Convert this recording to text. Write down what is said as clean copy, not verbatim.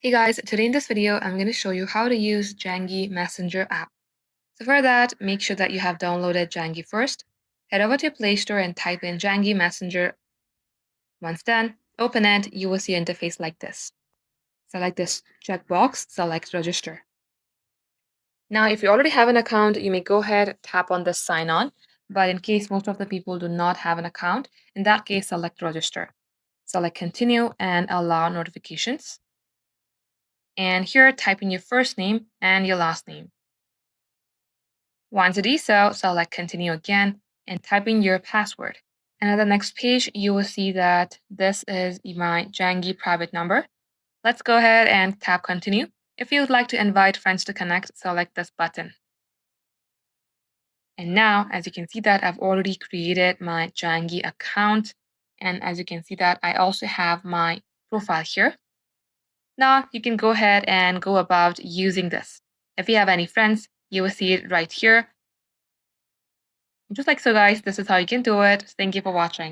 Hey guys, today in this video, I'm going to show you how to use Zangi Messenger app. So for that, make sure that you have downloaded Zangi first. Head over to Play Store and type in Zangi Messenger. Once done, open it, you will see an interface like this. Select this checkbox, select register. Now, if you already have an account, you may go ahead, tap on this sign on. But in case most of the people do not have an account, in that case, select register. Select continue and allow notifications. And here, type in your first name and your last name. Once you do so, select continue again and type in your password. And at the next page, you will see that this is my Zangi private number. Let's go ahead and tap continue. If you would like to invite friends to connect, select this button. And now, as you can see that I've already created my Zangi account. And as you can see that I also have my profile here. Now you can go ahead and go about using this. If you have any friends, you will see it right here. Just like so guys, this is how you can do it. Thank you for watching.